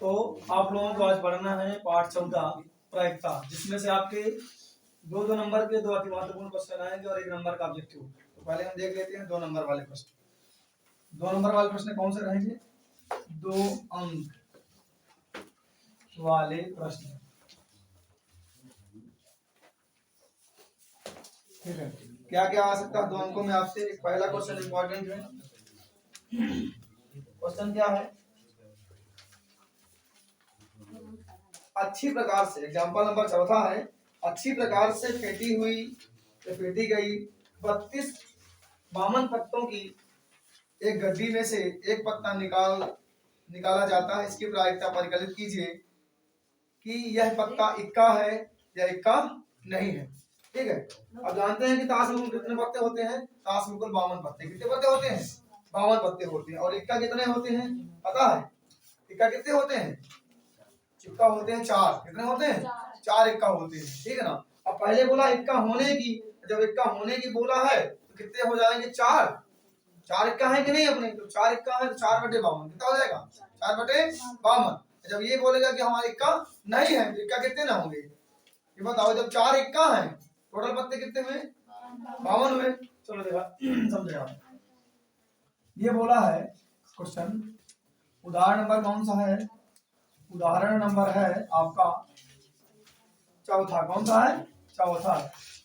तो आप लोगों को आज पढ़ना है पाठ 14 प्रायिकता, जिसमें से आपके दो दो नंबर के दो अति महत्वपूर्ण क्वेश्चन आएंगे और 1 नंबर का ऑब्जेक्टिव। तो पहले हम देख लेते हैं 2 नंबर वाले प्रश्न। 2 नंबर वाले प्रश्न कौन से रहेंगे? 2 अंक वाले प्रश्न। ठीक है, क्या क्या आ सकता है 2 अंकों में आपसे? एक पहला क्वेश्चन इंपॉर्टेंट है। क्वेश्चन क्या है? अच्छी प्रकार से, एग्जाम्पल नंबर चौथा है, अच्छी प्रकार से फेंटी गई 32 बामन पत्तों की एक गड्डी में से एक पत्ता निकाला जाता है। इसकी प्रायिकता परिकलित कीजिए कि यह पत्ता इक्का है या इक्का नहीं है। ठीक है, अब जानते हैं कि ताश में कुल कितने पत्ते होते हैं? ताश में कुल 52 पत्ते। कितने पत्ते होते हैं? 52 पत्ते होते हैं। और इक्का कितने होते हैं पता है? इक्का कितने होते हैं? इक्का होते हैं 4। कितने होते हैं? 4 इक्का होते हैं। ठीक है ना। अब पहले बोला इक्का होने की, जब इक्का होने की बोला है तो कितने हो जाएंगे? 4। 4 इक्का है कि नहीं अपने? तो 4 इक्का है तो 4/52 कितना हो जाएगा? 4/52। जब ये बोलेगा कि हमारे इक्का नहीं है तो इक्का कितने ना होंगे ये बताओ? जब 4 इक्का है, टोटल पत्ते कितने हुए? 52 हुए। चलो देखा समझेगा। ये बोला है क्वेश्चन, उदाहरण नंबर कौन सा है? उदाहरण नंबर है आपका चौथा। कौन सा है? चौथा।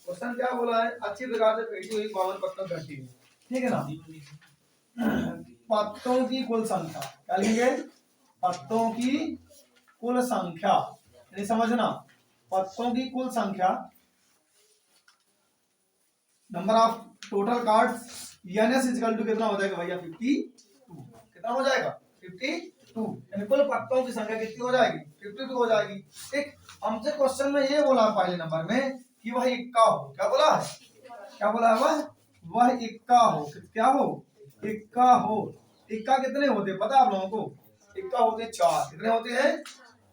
क्वेश्चन क्या बोला है? अच्छी प्रकार से फेंटी हुई 52 पत्तों गड्डी है। ठीक है ना। पत्तों की कुल संख्या क्या लिखेंगे? पत्तों की कुल संख्या, यानी समझना, पत्तों की कुल संख्या, number of total cards NS equal to कितना हो जाएगा भैया? 52। कितना हो जाएगा? 52। यानी कुल पत्तों की संख्या कितनी हो जाएगी? 52 हो जाएगी। ठीक, हमसे क्वेश्चन में ये बोला पहले नंबर में कि वह इक्का हो। क्या बोला है? क्या बोला है? वह इक्का हो। क्या हो? इक्का हो। इक्का कितने होते हैं पता आप लोगों को? इक्का होते हैं 4। कितने होते हैं?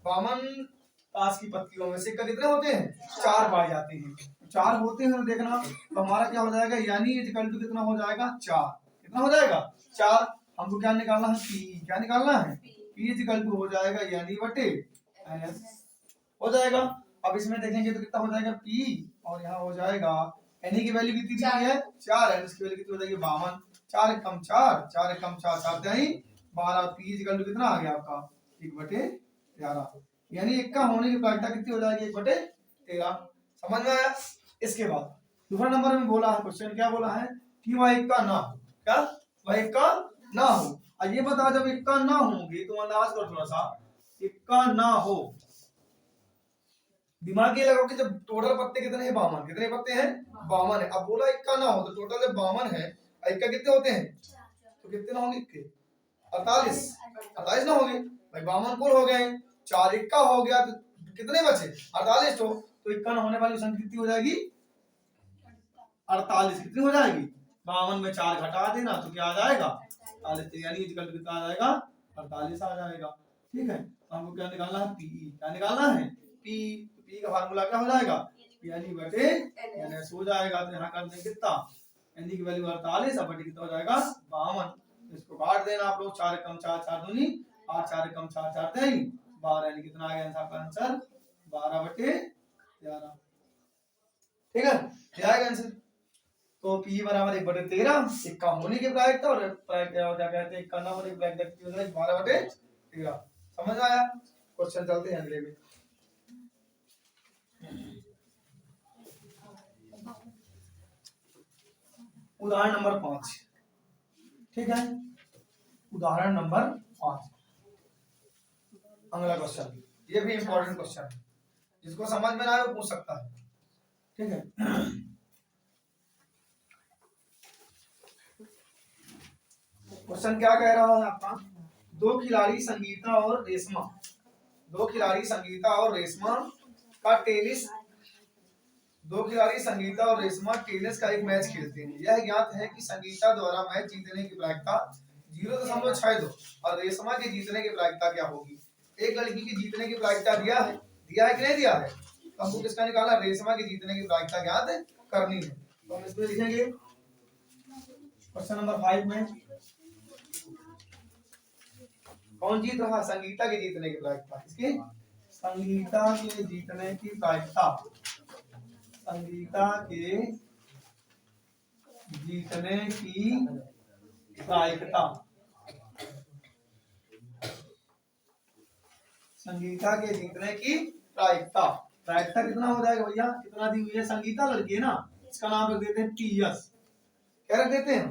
52 ताश की पत्तियों में से इक्का कितने होते हैं? 4 पाए जाते हैं। 4 होते हैं, देखना तो हमारा क्या हो जाएगा? यानी इक्वल टू कितना हो जाएगा? 4। कितना हो जाएगा? 4। हमको क्या निकालना है? पी। क्या निकालना है? पी इक्वल टू हो जाएगा यानी बटे एनएस हो जाएगा। अब इसमें देखेंगे तो कितना हो जाएगा? पी और यहाँ हो जाएगा एन की वैल्यू कितनी दी है? 4। एन की वैल्यू कितनी हो जाएगी? 52। 4 एकम 4, 4 एकम 4, 4 12। पी इक्वल टू कितना आ गया आपका? 1/13। यानी इक्का होने की प्रायिकता कितनी हो जाएगी? 1/13। समझ में आया? इसके बाद दूसरा नंबर में बोला है क्वेश्चन, क्या बोला है? कि वह इक्का ना हो। क्या? वह इक्का ना हो। अब ये बता, जब इक्का ना होंगे तो अंदाज करो थोड़ा सा, इक्का ना हो, दिमाग ये लगाओ कि जब टोटल पत्ते कितने हैं? 52। कितने पत्ते हैं? 52 है। अब बोला इक्का ना हो तो टोटल जब 52 है, इक्का कितने होते हैं? तो कितने ना होंगे इक्के? 48। 48 ना होंगे भाई, 52 कुल हो गए, 4 इक्का हो गया तो कितने बचे? 48। तो इक्का ना होने वाली संख्या कितनी हो जाएगी? 48। कितनी हो जाएगी? 52 में 4 घटा देना तो क्या आ जाएगा? 48। यानी इक्वल टू कितना आ जाएगा? 48 आ जाएगा। ठीक है, तो हमको क्या निकालना है? पी। क्या निकालना है? पी। पी का फार्मूला क्या हो जाएगा? यानी बटे एनएस हो जाएगा। तो यहाँ कर देंगे कितना? एन की वैल्यू 48 और बटे कितना हो जाएगा? 52। इसको काट देना आप लोग। 4 एकम 4, 4 दूनी 8, 4 एकम 4, 4 3 12। यानी कितना आ गया आपका आंसर? 12/13। ठीक है, क्या आएगा आंसर? तो P बराबर 1/13। इक्का होने की प्रायिकता और क्या कहते हैं इक्का ना होने की प्रायिकता कितनी हो जाएगी? 12/13। समझ आया? क्वेश्चन चलते हैं अगले में। उदाहरण नंबर 5। ठीक है, उदाहरण नंबर 5 अगला क्वेश्चन। ये भी इंपॉर्टेंट क्वेश्चन है, जिसको समझ में ना आए वो पूछ सकता है। ठीक है, क्वेश्चन क्या कह रहा है आपका? दो खिलाड़ी संगीता और रेशमा का टेनिस दो खिलाड़ी संगीता और रेशमा टेनिस का एक मैच खेलते हैं। यह ज्ञात है कि संगीता द्वारा मैच जीतने की प्रायिकता 0.62 और रेशमा के जीतने की प्रायिकता क्या होगी? एक लड़की की जीतने की प्रायिकता दिया है कि नहीं दिया है? तो हमको किसका निकाला? रेशमा की जीतने की प्रायिकता ज्ञात करनी है। तो हम इसमें लिखेंगे क्वेश्चन नंबर 5 में, कौन जीत रहा? संगीता के जीतने की प्रायिकता। इसकी संगीता के जीतने की प्रायिकता, संगीता के जीतने की प्रायिकता, संगीता के जीतने की प्रायिकता। प्रायिकता कितना हो जाएगा भैया? कितना दी हुई है? संगीता लड़की है ना, इसका नाम रख देते हैं पीएस। क्या रख देते हैं?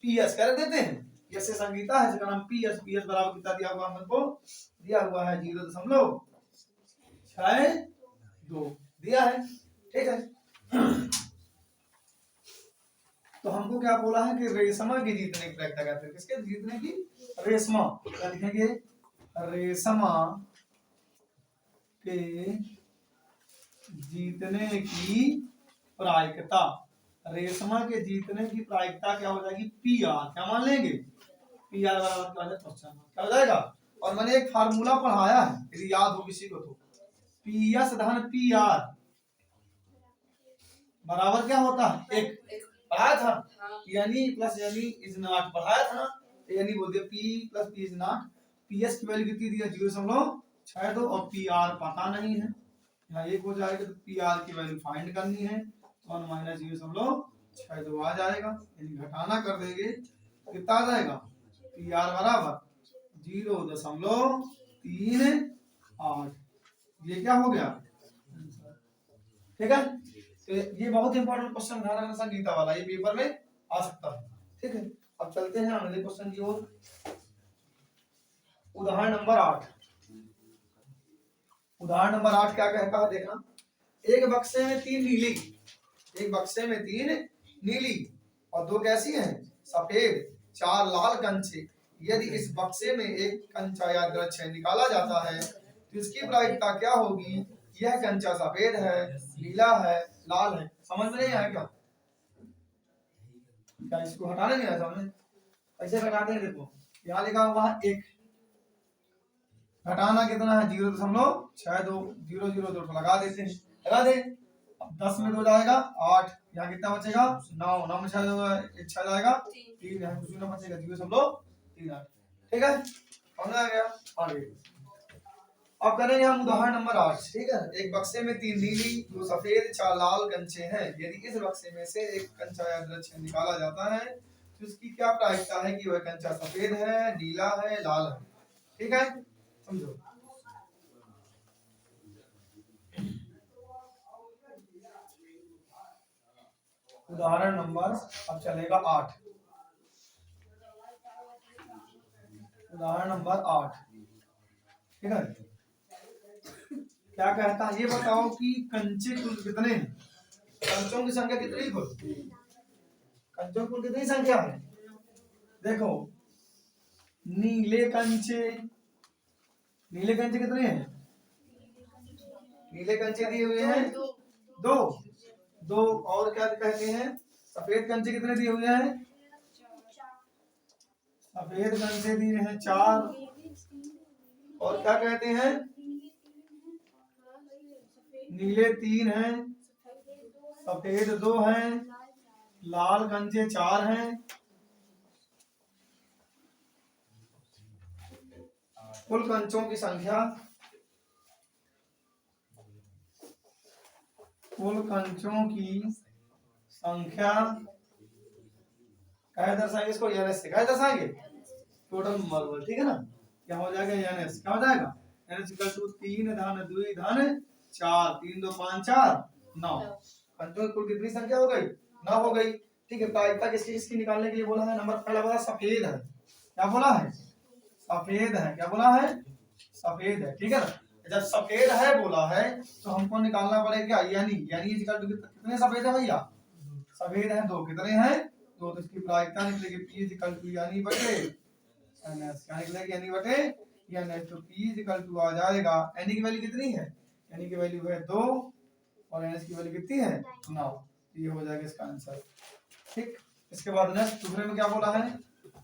पीएस। क्या रख देते हैं? जैसे संगीता है, इसका नाम पीएस। पीएस बराबर कितना दिया हुआ हमको? दिया हुआ है 0.62 दिया है। ठीक है, तो हमको क्या बोला है कि रेशमा की जीतने की प्रायिकता कहते हैं। किसके जीतने की? रेशमा। क्या लिखेंगे? रेशमा के जीतने की प्रायिकता। रेशमा के जीतने की प्रायिकता क्या हो जाएगी? P R. क्या मान लेंगे? पी आर बराबर क्या हो जाएगा? क्वेश्चन क्या हो जाएगा? और मैंने एक फार्मूला पढ़ाया है, यदि याद हो किसी को तो, पी एस धन पी आर बराबर क्या होता है? एक। पढ़ाया था, यानी प्लस यानी इज नॉट पढ़ाया था ना, यानी बोलते P plus P is not. P S की वैल्यू कितनी दी है? 0.62 और पी आर पता नहीं है, यहाँ एक हो जाएगा, तो पी आर की वैल्यू फाइंड करनी है, 1 माइनस 0.62 आ जाएगा, यानी घटाना कर देंगे तो कितना आ जाएगा? पी आर बराबर 0.38। ये क्या हो गया? ठीक है, तो ये बहुत इंपॉर्टेंट क्वेश्चन ध्यान रखना, संगीता वाला, ये पेपर में आ सकता है। ठीक है, अब चलते हैं अगले क्वेश्चन की ओर। उदाहरण नंबर 8। उदाहरण नंबर 8 क्या कहता है देखना। एक बक्से में 3 नीली, एक बक्से में 3 नीली और 2 कैसी हैं? सफेद, 4 लाल कंचे। यदि इस बक्से में एक कंचा या द्रक्षय निकाला जाता है तो इसकी प्रायिकता क्या होगी? यह कंचा सफेद है, नीला है, लाल है। समझ में नहीं आया क्या? क्या इसको हटाना नहीं आया समझ? ऐसे घटाते हैं, देखो यहाँ लिखा हुआ है 1, घटाना कितना है? 0.62, 0.02 लगा देते हैं, लगा दे। अब 10 में 2 जाएगा 8, यहाँ कितना बचेगा? 9, 9 में 6 जाएगा 3, यहाँ कुछ ना बचेगा 0.38। ठीक है, समझ आ गया? आगे अब करेंगे हम उदाहरण नंबर 8। ठीक है, एक बक्से में 3 नीली, 2 सफेद, 4 लाल कंचे हैं। यदि इस बक्से में से एक कंचा या द्रक्षय निकाला जाता है तो इसकी क्या प्रायिकता है कि वह कंचा सफेद है, नीला है, लाल है? ठीक है, समझो। उदाहरण नंबर अब चलेगा 8। उदाहरण नंबर 8। ठीक है, क्या कहता है? ये बताओ कि कंचे कुल कितने हैं? कंचों की संख्या कितनी? कुल कंचों कुल कितनी संख्या है? देखो, नीले कंचे, नीले कंचे कितने हैं? नीले कंचे दिए हुए हैं 2। और क्या कहते हैं? सफेद कंचे कितने दिए हुए हैं? सफेद कंचे दिए हैं 4। और क्या कहते हैं? नीले 3 हैं, सफेद 2 हैं, लाल कंचे 4 हैं। कुल कंचों की संख्या, कुल कंचों की संख्या क्या दर्शाएंगे? इसको एनएस से क्या दर्शाएंगे? Total number. ठीक है ना, क्या हो जाएगा? एनएस। क्या हो जाएगा? एनएस इक्वल टू 3 धन 2 धन 4, 3 2 5 4 9। कंचों की कुल कितनी संख्या हो गई? 9 हो गई। ठीक है, प्रायिकता किसकी किसकी निकालने के लिए बोला है? नंबर पहला बोला सफेद है। क्या बोला है? सफेद है। क्या बोला है? सफेद है। ठीक है ना, जब सफेद है बोला है तो हमको निकालना पड़ेगा यानी इक्वल टू कितने सफेद है भैया? सफेद है 2। कितने हैं? 2। तो इसकी प्रायिकता निकलेगी P इक्वल टू यानी बटे NS। क्या निकलेगी? यानी बटे NS। तो P इक्वल टू आ जाएगा, N की वैल्यू कितनी है? N की वैल्यू है 2 और NS की वैल्यू कितनी है? 9। ये हो जाएगा इसका आंसर। ठीक, इसके बाद नेक्स्ट दूसरे में क्या बोला है?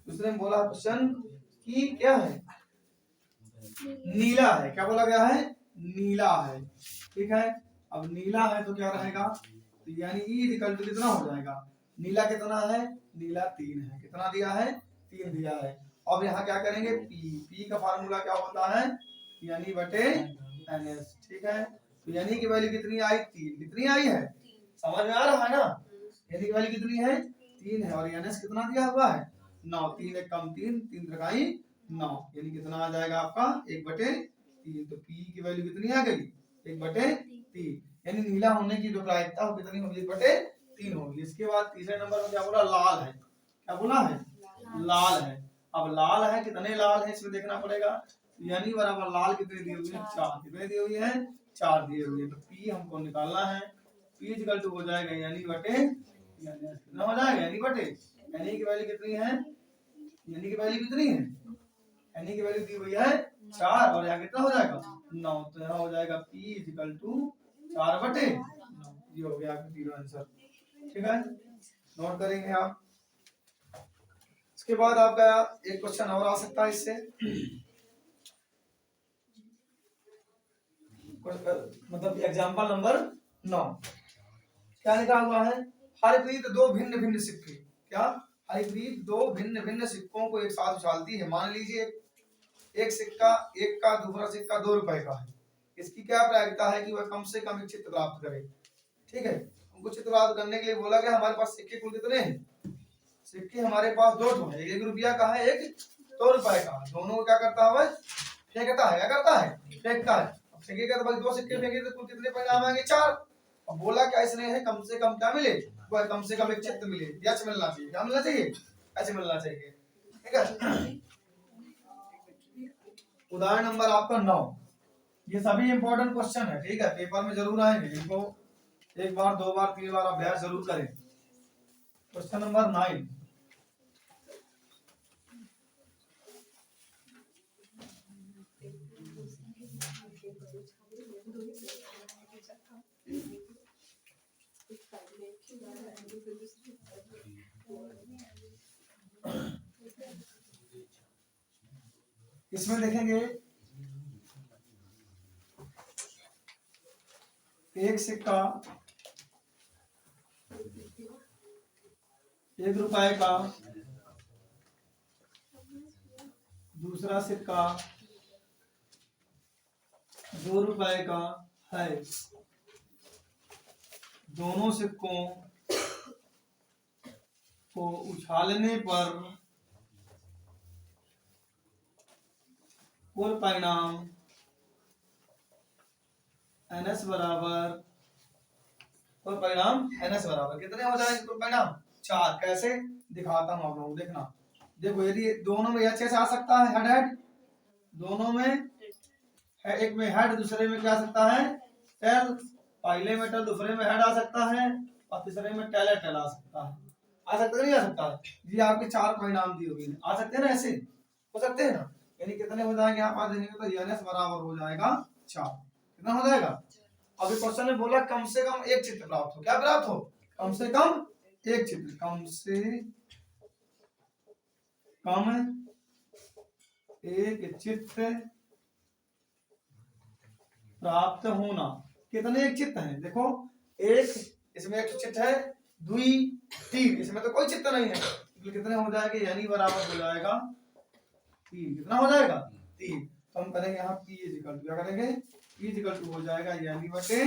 दूसरे में बोला क्वेश्चन की क्या है? नीला है। क्या बोला गया है? नीला है। ठीक है, अब नीला है तो क्या रहेगा? तो यानी ई इक्वल टू कितना हो जाएगा? नीला कितना है? नीला 3 है। कितना दिया है? 3 दिया है। अब यहाँ क्या करेंगे, पी का फार्मूला क्या होता है, यानी बटे NS, ठीक है। तो यानी की वैल्यू कितनी आई, 3, कितनी आई है, समझ में आ रहा है ना, यानी की वैल्यू कितनी है, 3 है, और NS कितना दिया हुआ है, 9, 3 एक कम 3, 3 त्रिकाई 9, यानी कितना आ जाएगा आपका 1/3। तो पी की वैल्यू कितनी आ गई, 1/3, यानी नीला होने की जो प्रायिकता हो कितनी होगी, 1/3 होगी। इसके बाद तीसरे नंबर में क्या बोला, लाल है, क्या बोला है, लाल है। अब लाल है, कितने लाल है इसमें देखना पड़ेगा, यानी बराबर लाल कितने दी हुई है, 4, कितने दी हुई है, 4 दी हुई है। तो पी हमको निकालना है, पी इक्वल टू हो जाएगा यानी बटे, कितना हो जाएगा, यानी बटे, यानी की वैल्यू कितनी है, यानी की वैल्यू कितनी है, यानी की वैल्यू दी हुई है 4, और यहाँ कितना हो जाएगा 9, तो यहाँ हो जाएगा पी इक्वल टू 4/9, ये हो गया आपका जीरो आंसर, ठीक है, नोट करेंगे आप। इसके बाद आपका एक क्वेश्चन और आ सकता है इससे, मतलब एग्जांपल नंबर 9, क्या लिखा हुआ है, हरप्रीत दो भिन्न भिन्न सिक्के, क्या, हरप्रीत दो भिन्न भिन्न सिक्कों को एक साथ उछालती है। मान लीजिए एक सिक्का, एक का दूसरा सिक्का 2 रुपए का है, इसकी क्या प्रायिकता है कि वह कम से कम एक चित्त प्राप्त करे, ठीक है। हमको चित्त प्राप्त करने के लिए बोला गया हमारे पास सिक्के कुल कितने हैं, सिक्के हमारे पास 2 है, 1 रुपया का है, एक 2 रुपए का, दोनों को क्या करता है, फेंकता है, क्या करता है, फेंकता है। फेंकेगा तो भाई 2 सिक्के फेंके तो कुल कितने परिणाम आएंगे, 4। अब बोला क्या इसने है, कम से कम क्या मिले, वह कम से कम एक चित्त मिले, यश मिलना चाहिए, क्या मिलना चाहिए, ऐसे मिलना चाहिए, ठीक है। उदाहरण नंबर आपका 9, ये सभी इंपॉर्टेंट क्वेश्चन है, ठीक है, पेपर में जरूर आएंगे, इनको एक बार, 2 बार, 3 बार अभ्यास जरूर करें। क्वेश्चन नंबर 9, इसमें देखेंगे एक सिक्का 1 रुपए का, दूसरा सिक्का 2 रुपए का है, दोनों सिक्कों को उछालने पर कुल परिणाम NS बराबर, कुल परिणाम NS बराबर कितने हो जाएंगे, कुल परिणाम 4। कैसे दिखाता हूं आप लोगों को, देखना, देखो यदि दोनों में अच्छे से आ सकता है, हेड हेड, दोनों में है, एक में हेड दूसरे में क्या आ सकता है, टेल, पहले में टेल दूसरे में हेड आ सकता है, और तीसरे में टेल टेल आ सकता है, आ सकता नहीं आ सकता है, ये आपके 4 परिणाम दिए हुए हैं, आ सकते हैं ना, ऐसे हो सकते हैं ना, यानी कितने हो जाएंगे आप आ देंगे तो NS बराबर हो जाएगा 4, कितना हो जाएगा। अभी क्वेश्चन में बोला कम से कम एक चित्र प्राप्त हो, क्या प्राप्त हो, कम से कम एक चित्र, कम से कम एक चित्र प्राप्त होना, कितने एक चित्त है, देखो एक, इसमें एक चित्त है, 2 3, इसमें तो कोई चित्त नहीं है, तो कितने हो जाएंगे, यानी बराबर हो जाएगा 3, कितना हो जाएगा 3। तो हम करेंगे यहाँ P इक्वल टू, क्या करेंगे, P इक्वल टू हो जाएगा यानी बटे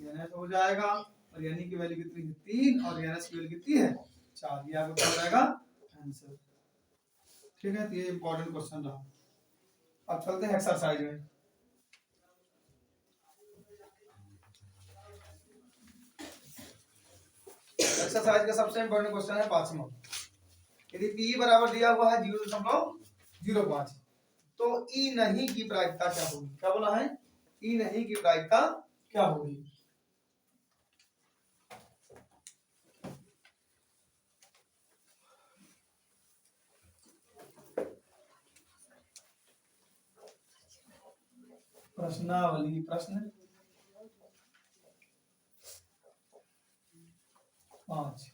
NS हो जाएगा, और यानी की वैल्यू कितनी है 3, और NS की वैल्यू कितनी है 4, ये आपका हो जाएगा आंसर, ठीक है। तो ये इंपॉर्टेंट क्वेश्चन रहा। अब चलते हैं एक्सरसाइज में। एक्सरसाइज का सबसे इंपॉर्टेंट क्वेश्चन है 5वां, यदि P बराबर दिया हुआ है 0.05, तो E नहीं की प्रायिकता क्या होगी, क्या बोला है, E नहीं की प्रायिकता क्या होगी। प्रश्नावली, प्रश्न 5,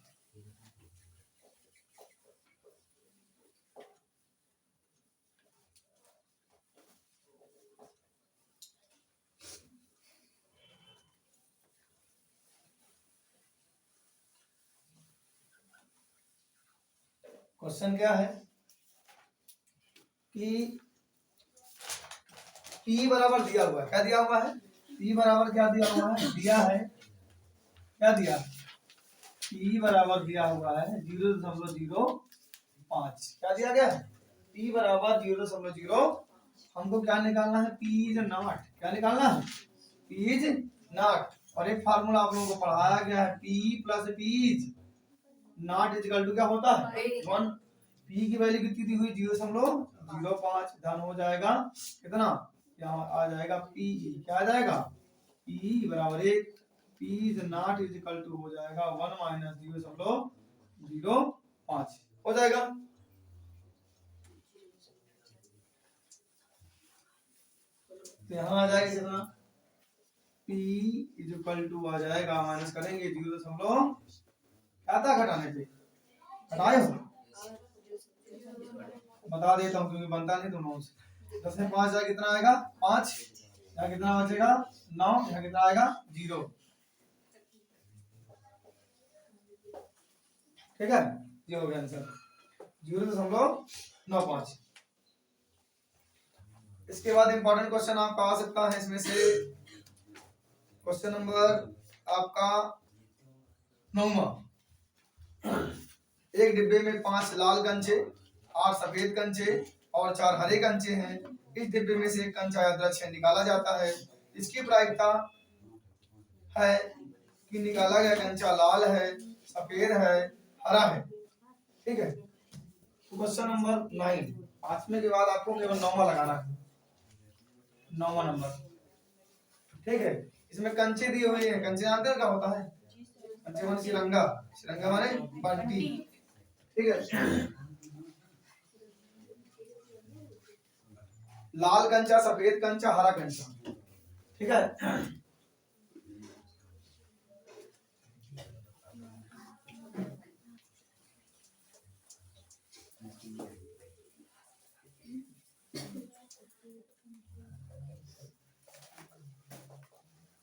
क्वेश्चन क्या है, कि P बराबर दिया हुआ है, क्या दिया हुआ है, P बराबर क्या दिया हुआ है, दिया है, क्या दिया, P बराबर दिया हुआ है 0.05, क्या दिया गया है, P बराबर 0.0, हमको क्या निकालना है, P इज नॉट, क्या निकालना है, P इज नॉट, और एक फार्मूला आप लोगों को पढ़ाया गया है, P plus P is not equal to क्या होता है 1, P की वैल्यू कितनी दी हुई 0.05, धन हो जाएगा कितना, यहाँ आ जाएगा P, क्या आ जाएगा, P बराबर 1, P is not is equal to हो जाएगा 1 माइनस 0.05 हो जाएगा। तो यहाँ आ जाएगा कितना, P इज इक्वल टू आ जाएगा, माइनस करेंगे 0. क्या था घटाने पे, हटाए हो, बता देता हूँ क्योंकि बनता नहीं दोनों से, 10 में 5 जाए कितना आएगा 5, यहाँ कितना बचेगा 9, यहाँ कितना आएगा 0, ठीक है, ये हो गया आंसर 0.95। इसके बाद इंपॉर्टेंट क्वेश्चन आपका आ सकता है, इसमें से क्वेश्चन नंबर आपका 9वां, एक डिब्बे में 5 लाल कंचे, 8 सफेद कंचे और 4 हरे कंचे हैं। इस डिब्बे में से एक कंचा यादृच्छिक निकाला जाता है। इसकी प्रायिकता है कि निकाला गया कंचा लाल है, सफेद है, हरा है, ठीक है। क्वेश्चन नंबर 9, 5वें के बाद आपको केवल 9वां लगाना है, 9वां नंबर, ठीक है। इसमें कंचे दिए हुए हैं, कंचे जानते हैं क्या होता है, कंचे माने सिरंगा, सिरंगा माने बंटी, ठीक है। लाल कंचा, सफेद कंचा, हरा कंचा, ठीक है।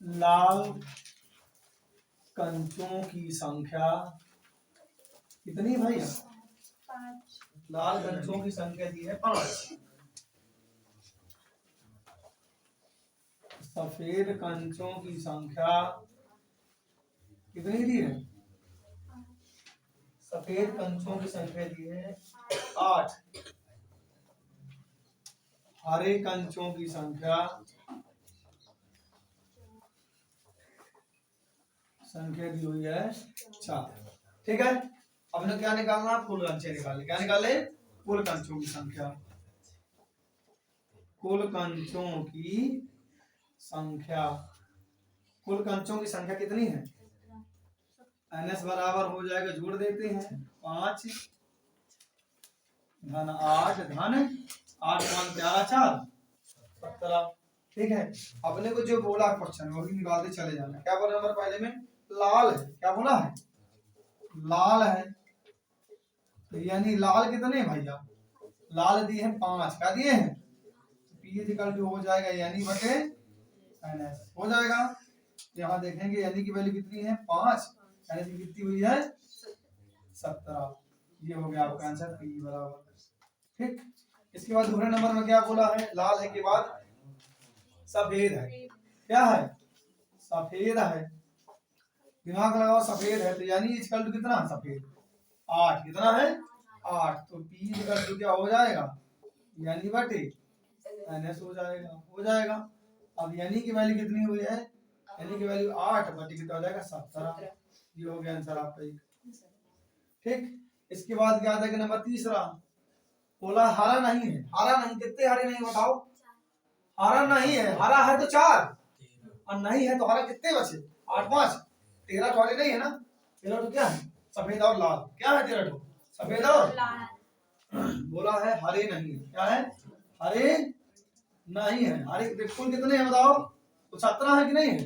लाल कंचों की संख्या कितनी भैया, 5, लाल कंचों की संख्या दी है 5, सफेद कंचों की संख्या कितनी दी है, सफेद कंचों की संख्या दी है 8, हरे कंचों की संख्या दी हुई है 4, ठीक है। अब ने क्या निकालना, कुल कंचे निकालने, क्या निकाले, कुल कंचों की संख्या, कुल कंचों की संख्या, कुल कंचों की संख्या कितनी है, NS बराबर हो जाएगा, जोड़ देते हैं 5 धन 8 धन 8 मान 4 17, ठीक है। अपने को जो बोला क्वेश्चन वही निकालते चले जाना। क्या बोला नंबर पहले में, लाल है, क्या बोला है, लाल है, तो यानी लाल कितने भैया, लाल दिए हैं 5, क्या दिए हैं, P इक्वल टू हो जाएगा यानी बटे NS हो जाएगा। यहाँ देखेंगे यानी की वैल्यू कितनी है 5, यानी की कितनी हुई है 17, ये हो गया आपका आंसर P बराबर, ठीक। इसके बाद दूसरे नंबर में क्या बोला है, लाल है के बाद सफेद है, क्या है, सफेद है, दिमाग लगाओ, सफेद है तो यानी इक्वल टू कितना, सफेद 8, कितना है 8, तो P इक्वल टू क्या हो जाएगा, यानी बटे NS हो जाएगा, हो जाएगा। अब यानी की वैल्यू कितनी हुई है, यानी की वैल्यू 8 बटे कितना हो जाएगा 17, ये हो गया आंसर आपका एक, ठीक। इसके बाद क्या आता है नंबर तीसरा, बोला हरा नहीं है, हरा नहीं, कितने हरे नहीं बताओ, हरा नहीं है, हरा है तो 4 और नहीं है तो हरा कितने बचे 8 5, 13 तो हरे नहीं है ना, 13 तो क्या है सफेद और लाल, क्या है 13 तो सफेद और लाल, बोला है हरे नहीं है, क्या है हरे नहीं है, हरे कुल कितने हैं बताओ, तो 17 है कि नहीं है,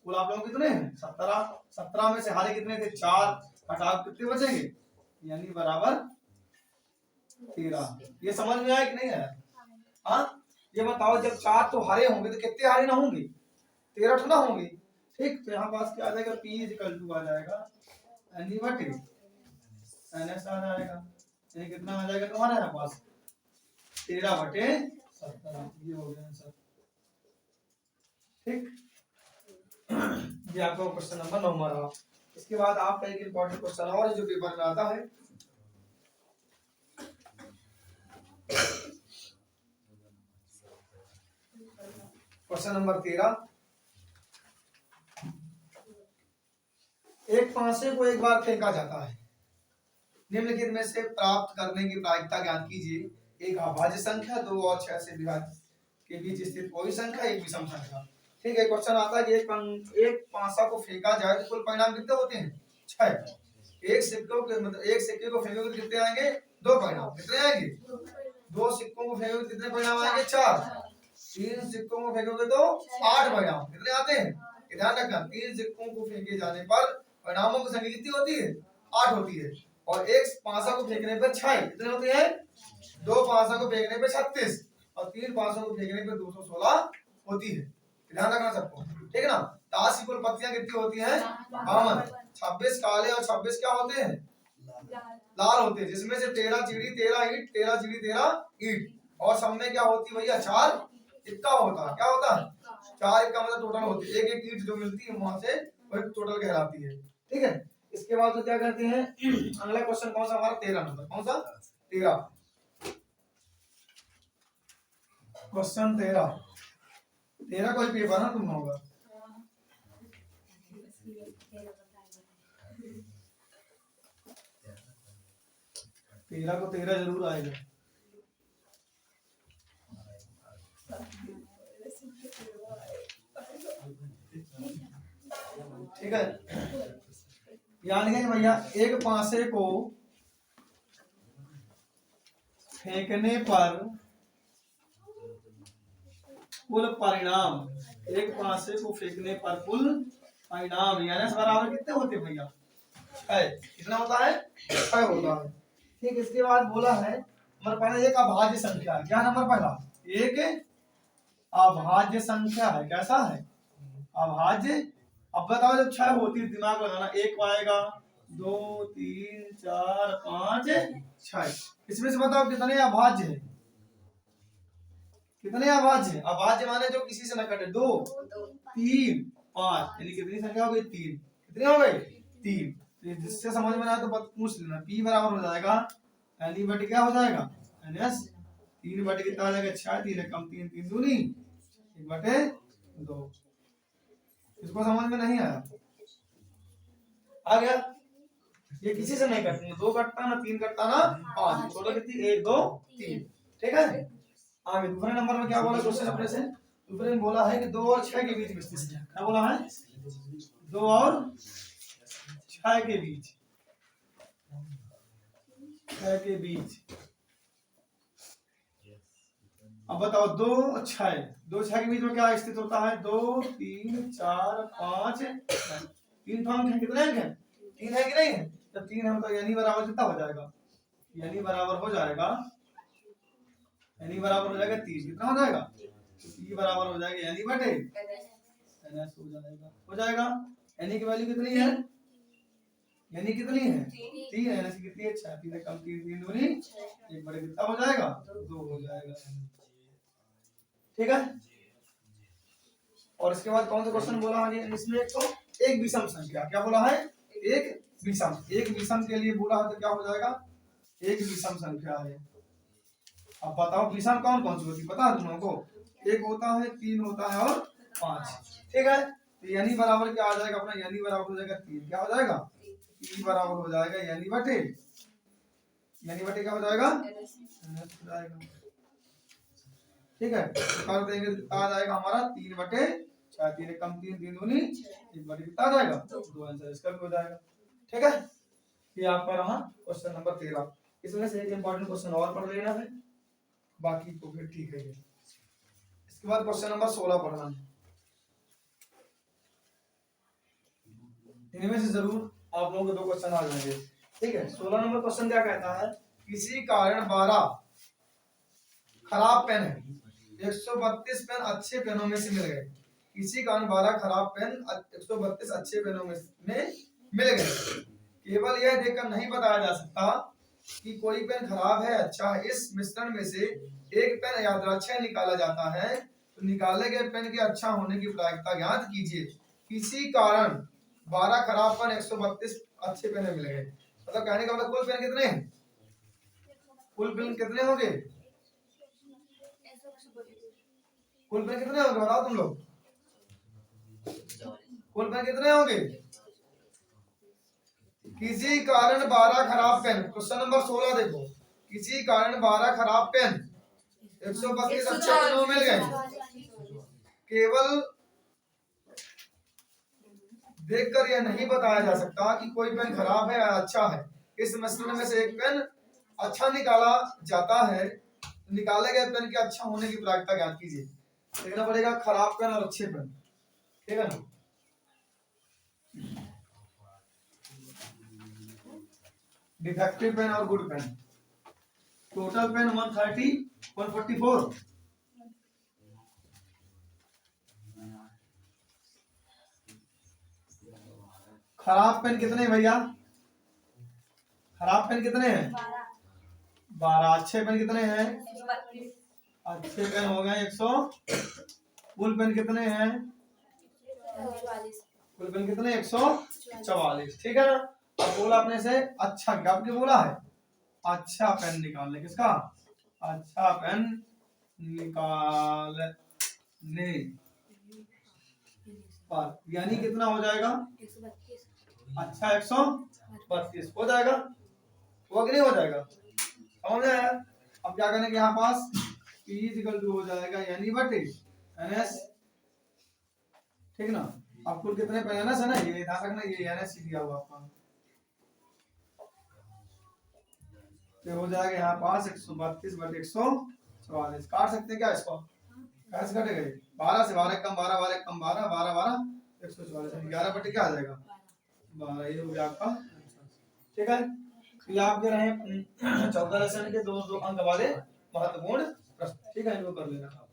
कुल आप लोग कितने हैं 17, 17 में से हरे कितने थे 4, हटाओ कितने बचेंगे, यानी बराबर 13। ये समझ में आया कि नहीं आया, हाँ ये बताओ जब 4 तो हरे होंगे तो कितने हरे ना होंगे, 13 तो ना होंगे, ठीक। तो यहाँ पास क्या आ जाएगा, P इक्वल टू आ जाएगा यानी बटे NS आ जाएगा, यानी कितना आ जाएगा तुम्हारे यहाँ पास 13/17 ये हो गया आंसर। ठीक, ये आपका क्वेश्चन नंबर 9 रहा। इसके बाद आपका एक इंपॉर्टेंट क्वेश्चन और है जो पेपर में आता है, क्वेश्चन नंबर 13। एक पासे को एक बार फेंका जाता है, निम्नलिखित में से प्राप्त करने की प्रायिकता ज्ञात कीजिए। एक अभाज्य संख्या, 2 और 6 से विभाज्य के बीच स्थित कोई संख्या, एक विषम संख्या। ठीक है, क्वेश्चन आता है कि एक पासा को फेंका जाए तो कुल परिणाम कितने होते हैं? 6। एक सिक्कों के मतलब एक सिक्के को फेंकोगे तो कितने आएंगे? 2 परिणाम। कितने आएंगे? 2 सिक्कों को फेंकोगे तो कितने परिणाम आएंगे? 4। 3 सिक्कों को फेंकोगे तो 8 परिणाम। कितने आते हैं? ध्यान रखना, 3 सिक्कों को फेंके जाने पर परिणामों की संख्या कितनी होती है? 8 होती है। और एक पासा को फेंकने पर 6 कितने होते हैं? 2 पासा को फेंकने पर 36 और 3 पासों को फेंकने पर 216 होती है। ध्यान रखना सबको, ठीक है ना। ताश की कुल पत्तियां कितनी होती हैं? 52। 26 काले और 26 क्या होते हैं? लाल होते हैं, जिसमें से 13 चिड़ी 13 ईंट, 13 चिड़ी 13 ईंट। और सब में क्या होती है भैया? 4 इक्का होता है। क्या होता है? 4 इक्का मतलब टोटल होती है। एक ईंट जो मिलती है वहां से वही टोटल कहलाती है। ठीक है, इसके बाद तो क्या करते हैं, अगला क्वेश्चन कौन सा हमारा? 13 नंबर। कौन सा? 13। क्वेश्चन 13 कोई पेपर ना तुम होगा। 13 को 13 जरूर आएगा। ठीक है, यानी कि भैया एक पासे को फेंकने पर कुल परिणाम, एक पासे को फेंकने पर कुल परिणाम यानी बराबर कितने होते हैं भैया? 6। कितना होता है? 6 होता है। ठीक, इसके बाद बोला है नंबर पहला एक अभाज्य संख्या है। क्या नंबर पहला? एक अभाज्य संख्या है। कैसा है? अभाज्य। अब बताओ जब 6 होती है दिमाग लगाना, 1 आएगा, 2 3 4 5 6। इसमें से बताओ कितने अभाज्य है? कितने अभाज्य है? अभाज्य माने जो किसी से न कटे। 2 3 5 यानी कितनी संख्या हो गई? 3। कितनी हो गई? 3। तो जिससे समझ में आए तो बस पूछ लेना। p बराबर हो जाएगा एन बटे क्या हो जाएगा? ns 3 बटे कितना हो जाएगा? 6। 3 कम 3 3 दूनी 1 बटे 2। इसको समझ में नहीं आया? आ गया? ये किसी से नहीं कटती, 2 कटता ना 3 कटता ना 5। टोटल कितनी? 1 2 3। ठीक है, आगे दूसरे नंबर में क्या बोला क्वेश्चन अपने से? दूसरे में बोला है कि 2 और 6 के बीच में स्थित है। क्या बोला है? 2 और 6 के बीच, 6 के बीच। अब बताओ 2 और 6, 2 6 के बीच में क्या स्थित होता है? 2 3 4 5 3 अंक है। कितने अंक है? 3 है कि नहीं है? जब 3 है तो यानी बराबर कितना हो जाएगा? यानी बराबर हो जाएगा, यानी बराबर हो जाएगा 3। कितना हो जाएगा? तो बराबर हो जाएगा यानी बटे ns हो जाएगा। यानी की वैल्यू कितनी है? यानी कितनी है? 3 है। यानी कितनी है? 6। 3 कम 3 3 दूनी 1 बटे कितना हो जाएगा? 2 हो जाएगा। ठीक है, और इसके बाद कौन सा क्वेश्चन बोला है इसमें? एक तो एक विषम संख्या। क्या बोला है? एक विषम। एक विषम के लिए बोला है तो क्या हो जाएगा? एक विषम संख्या है। अब बताओ विषम कौन कौन सी होती है? पता है तुम लोगों को? 1 होता है, 3 होता है और 5। ठीक है, तो यानी बराबर क्या आ जाएगा अपना? यानी बराबर हो जाएगा 3। क्या हो जाएगा? 3 बराबर हो जाएगा यानी बटे, यानी बटे क्या हो जाएगा? ठीक है, कर देंगे आ जाएगा हमारा 3 बटे 6। 3 कम 3 3 दूनी 1 बटे कितना आ जाएगा? 2। आंसर इसका भी हो जाएगा। ठीक है, ये आपका रहा क्वेश्चन नंबर 13। इसमें से एक इंपॉर्टेंट क्वेश्चन और पढ़ लेना है, बाकी तो फिर ठीक है। इसके बाद क्वेश्चन नंबर 16 पढ़ना है। इनमें से जरूर आप लोगों को 2 क्वेश्चन आ जाएंगे। ठीक है, 16 नंबर क्वेश्चन क्या कहता है? किसी कारण 12 खराब पेन है, 132 पेन अच्छे पेनों में से मिल गए। किसी कारण 12 खराब पेन 132 अच्छे पेनों में मिल गए। केवल यह देखकर नहीं बताया जा सकता कि कोई पेन खराब है अच्छा है, इस मिश्रण में से एक पेन यादृच्छिक निकाला जाता है, तो निकाले गए पेन के अच्छा होने की प्रायिकता ज्ञात कीजिए। किसी कारण 12 खराब पेन 132 अच्छे पेन मिल गए। मतलब कहने का मतलब कुल पेन कितने हैं? कुल पेन कितने होंगे? कुल पेन कितने होंगे बताओ तुम लोग? कुल पेन कितने होंगे? किसी कारण 12 खराब पेन, क्वेश्चन नंबर 16 देखो। किसी कारण 12 खराब पेन 132 अच्छे पेनों मिल गए। केवल देखकर यह नहीं बताया जा सकता कि कोई पेन खराब है या अच्छा है। इस मिश्रण में से एक पेन अच्छा निकाला जाता है, निकाले गए पेन के अच्छा होने की प्रायिकता ज्ञात कीजिए। देखना पड़ेगा खराब पेन और अच्छे पेन, ठीक है ना। डिफेक्टिव पेन और गुड पेन। Total pen 130, 144। खराब पेन कितने हैं भैया? खराब पेन कितने हैं? 12। अच्छे पेन कितने हैं? अच्छे पेन हो गए 100। कुल पेन कितने हैं? कुल पेन कितने? 144, ठीक है ना। अब बोला अपने से अच्छा, क्या आपने बोला है? अच्छा पेन निकालने, किसका? अच्छा पेन निकालने पर, यानी कितना हो जाएगा? अच्छा 132 हो जाएगा, वो नहीं हो जाएगा, समझ में आया? अब क्या करेंगे यहाँ पास P = हो जाएगा यानी बटे NS, ठीक ना। अब कुल कितने पेन NS है ना, ये ध्यान रखना, ये NS दिया हुआ आपका, तो हो जाएगा यहाँ पास 132 बटे 144। काट सकते हैं क्या इसको? कैसे कटेगा? 12 से 12 कम 12, 12 कम 12, 12 12 144, 11 बटे क्या आ जाएगा? 12। ये हो गया आपका, ठीक है। ये आपके रहे 14 लेसन के दो अंक वाले महत्वपूर्ण प्रश्न, ठीक है, इनको कर लेना।